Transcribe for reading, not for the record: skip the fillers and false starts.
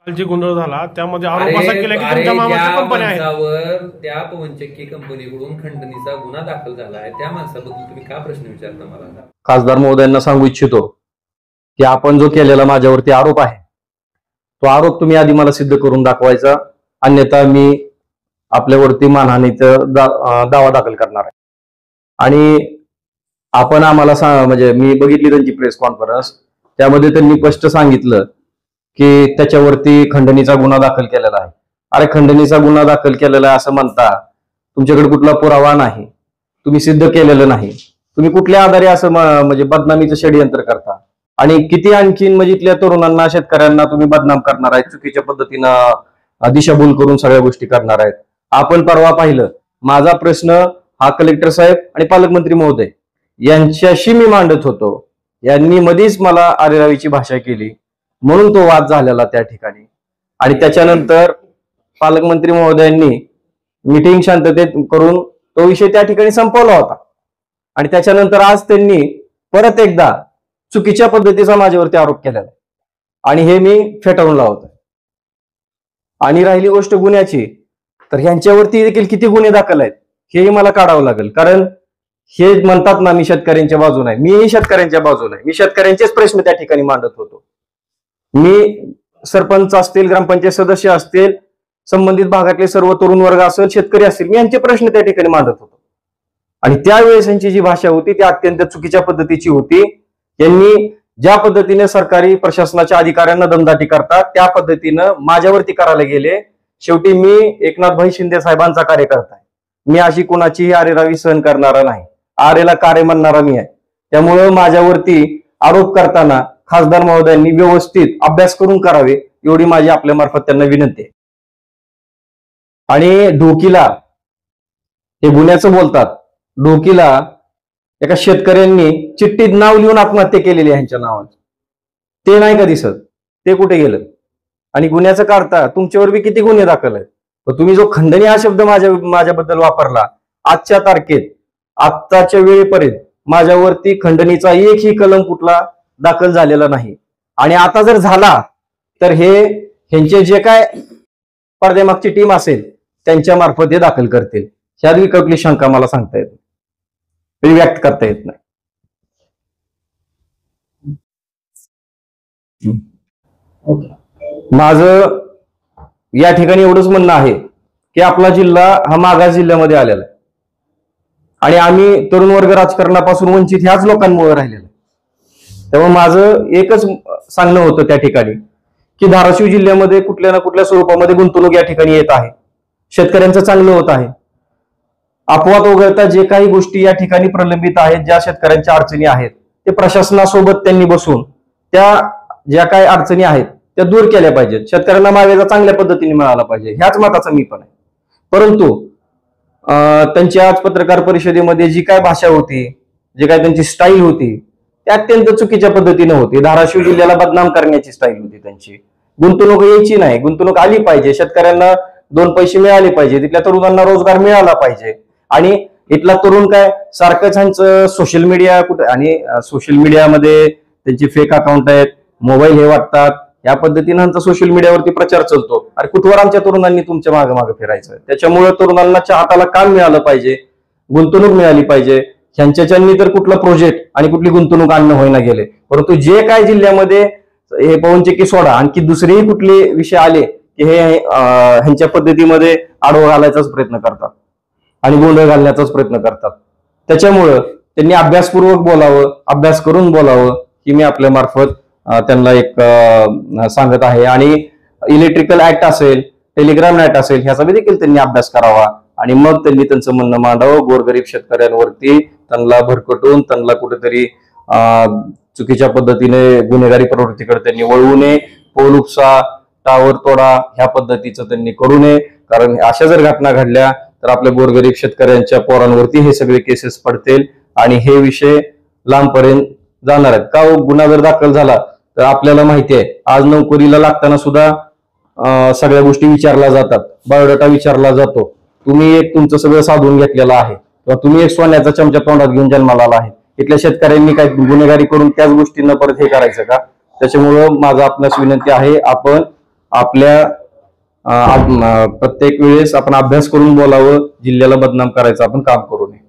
कालची गोंधळ झाला त्यामध्ये आरोप असा केला की तुमच्या मामाची कंपनी आहे, त्या पवनचक्की कंपनीकडून खंडणीचा गुन्हा दाखल झाला आहे. त्या माणसाबद्दल तुम्ही का प्रश्न विचारता मला? खासदार महोदयांना सांगू इच्छितो की आपण जो केलेला माझ्यावरती आरोप आहे तो आरोप तुम्ही आधी मला सिद्ध करून दाखवायचा, अन्यथा मी आपल्यावरती मानहानीचा दावा दाखल करणार आहे. आणि आपण आम्हाला म्हणजे मी बघितली त्यांची प्रेस कॉन्फरन्स, त्यामध्ये त्यांनी स्पष्ट सांगितलं की त्याच्यावरती खंडणीचा गुन्हा दाखल केलेला आहे. अरे खंडणीचा गुन्हा दाखल केलेला आहे असं म्हणता, तुमच्याकडे कुठला पुरावा नाही, तुम्ही सिद्ध केलेलं नाही, तुम्ही कुठल्या आधारे असं म्हणजे बदनामीचं षडयंत्र करता? आणि किती आणखीन म्हणजे इथल्या तरुणांना शेतकऱ्यांना तुम्ही बदनाम करणार आहे, चुकीच्या पद्धतीनं दिशाभूल करून सगळ्या गोष्टी करणार आहेत. आपण परवा पाहिलं, माझा प्रश्न हा कलेक्टर साहेब आणि पालकमंत्री महोदय यांच्याशी मी मांडत होतो, यांनी मध्येच मला आरेरावीची भाषा केली म्हणून तो वाद झालेला त्या ठिकाणी. आणि त्याच्यानंतर पालकमंत्री महोदयांनी मीटिंग शांततेत करून तो विषय त्या ठिकाणी संपवला होता. आणि त्याच्यानंतर आज त्यांनी परत एकदा चुकीच्या पद्धतीचा माझ्यावरती आरोप केलेला आहे आणि हे मी फेटाळून लावतोय. आणि राहिली गोष्ट गुन्ह्याची, तर ह्यांच्यावरती देखील किती गुन्हे दाखल आहेत हेही मला काढावं लागेल. कारण हे म्हणतात ना मी शेतकऱ्यांच्या बाजूने आहे, मीही शेतकऱ्यांच्या बाजूने आहे, मी शेतकऱ्यांचेच प्रश्न त्या ठिकाणी मांडत होतो. मी सरपंच असतील, ग्रामपंचायत सदस्य असतील, संबंधित भागातले सर्व तरुण वर्ग असेल, शेतकरी असतील, मी यांचे प्रश्न त्या ठिकाणी मांडत होतो. आणि त्यावेळेस यांची जी भाषा होती ती अत्यंत चुकीच्या पद्धतीची होती. यांनी ज्या पद्धतीने सरकारी प्रशासनाच्या अधिकाऱ्यांना दमदाटी करतात त्या पद्धतीनं माझ्यावरती करायला गेले. शेवटी मी एकनाथभाई शिंदे साहेबांचा कार्यकर्ता आहे, मी अशी कोणाचीही आरेरावी सहन करणारा नाही, आरेला कार्य म्हणणारा मी आहे. त्यामुळं माझ्यावरती आरोप करताना खासदार महोदयांनी व्यवस्थित अभ्यास करून करावे एवढी माझी आपल्या मार्फत त्यांना विनंती आहे. आणि ढोकीला हे गुन्ह्याचं बोलतात, ढोकीला एका शेतकऱ्यांनी चिठ्ठीत नाव लिहून आत्महत्या केलेली आहे ह्यांच्या नावाचं, ते नाही का दिसत, ते कुठे गेलं? आणि गुन्ह्याचं काढता तुमच्यावर बी किती गुन्हे दाखल आहेत. तुम्ही जो खंडणी हा शब्द माझ्याबद्दल वापरला, आजच्या तारखेत आत्ताच्या वेळेपर्यंत माझ्यावरती खंडणीचा एकही कलम कुठला दाखल झालेला नाही. आणि आता जर झाला तर ह्यांचे जे काय पडद्यामागची टीम असेल त्यांच्या मार्फत हे दाखल करतील. ह्यात कुठली शंका मला सांगता येत नाही, व्यक्त करता येत नाही. माझं या ठिकाणी एवढंच म्हणणं आहे की आपला जिल्हा हा मागास जिल्ह्यामध्ये आलेला आहे आणि आम्ही तरुण वर्ग राजकारणापासून वंचित ह्याच लोकांमुळे राहिलेला आहे. त्यामुळे माझं एकच सांगणं होतं त्या ठिकाणी की धाराशिव जिल्ह्यामध्ये कुठल्या ना कुठल्या स्वरूपामध्ये गुंतवणूक या ठिकाणी येत आहे, शेतकऱ्यांचं चांगलं होत आहे. अपवाद वगळता जे काही गोष्टी या ठिकाणी प्रलंबित आहेत, ज्या शेतकऱ्यांच्या अडचणी आहेत, ते प्रशासनासोबत त्यांनी बसून त्या ज्या काही अडचणी आहेत त्या दूर केल्या पाहिजेत. शेतकऱ्यांना मावेजा चांगल्या पद्धतीने मिळाला पाहिजे, ह्याच मताचा मी पण आहे. परंतु त्यांची आज पत्रकार परिषदेमध्ये जी काय भाषा होती, जी काय त्यांची स्टाईल होती, ती अत्यंत चुकीच्या पद्धतीने होती. धाराशिव जिल्ह्याला बदनाम करण्याची स्टाईल होती त्यांची. गुंतवणूक यायची नाही, गुंतवणूक आली पाहिजे, शेतकऱ्यांना दोन पैसे मिळाले पाहिजे, तिथल्या तरुणांना रोजगार मिळाला पाहिजे. आणि इथला तरुण काय सारखंच ह्यांचं सोशल मीडिया कुठे, आणि सोशल मीडियामध्ये त्यांची फेक अकाउंट आहेत, मोबाईल हे वाटतात, या पद्धतीने ह्यांचा सोशल मीडियावरती प्रचार चालतो. अरे कुठवर आमच्या तरुणांनी तुमच्या मागे मागे फिरायचं? त्याच्यामुळे तरुणांना हाताला काम मिळालं पाहिजे, गुंतवणूक मिळाली पाहिजे. ह्यांच्यानी तर कुठला प्रोजेक्ट आणि कुठली गुंतवणूक आणणं होईना गेले. परंतु जे काय जिल्ह्यामध्ये हे पवनचक्की सोडा, आणखी दुसरेही कुठले विषय आले की हे ह्यांच्या पद्धतीमध्ये आडवं घालायचाच प्रयत्न करतात आणि गोंधळ घालण्याचाच प्रयत्न करतात. त्याच्यामुळं त्यांनी अभ्यासपूर्वक बोलावं, अभ्यास करून बोलावं ही मी आपल्या मार्फत त्यांना एक सांगत आहे. आणि इलेक्ट्रिकल ऍक्ट असेल, टेलिग्राम ऍक्ट असेल, ह्याचा देखील त्यांनी अभ्यास करावा आणि मग त्यांनी त्यांचं म्हणणं मांडावं. गोरगरीब शेतकऱ्यांवरती त्यांना भरकटून त्यांना कुठेतरी चुकीच्या पद्धतीने गुन्हेगारी प्रवृत्तीकडे त्यांनी वळवू नये. पोल उपसा, टावर तोडा ह्या पद्धतीचं त्यांनी करू नये. कारण अशा जर घटना घडल्या तर आपल्या गोरगरीब शेतकऱ्यांच्या पोरांवरती हे सगळे केसेस पडतील आणि हे विषय लांबपर्यंत जाणार आहेत. का गुन्हा जर दाखल झाला तर आपल्याला माहिती आहे आज नोकरीला लागताना सुद्धा सगळ्या गोष्टी विचारल्या जातात, बायोडाटा विचारला जातो. तुम्ही एक तुमचं सगळं साधून घेतलेलं आहे किंवा तुम्ही एक सोन्याचा चमचा तोंडात घेऊन जन्माला आला आहे. इथल्या शेतकऱ्यांनी काय गुन्हेगारी करून त्याच गोष्टींना परत हे करायचं का? त्याच्यामुळं माझा आपल्यास विनंती आहे, आपण आपल्या प्रत्येक वेळेस आपण अभ्यास करून बोलावं, जिल्ह्याला बदनाम करायचं आपण काम करू नये.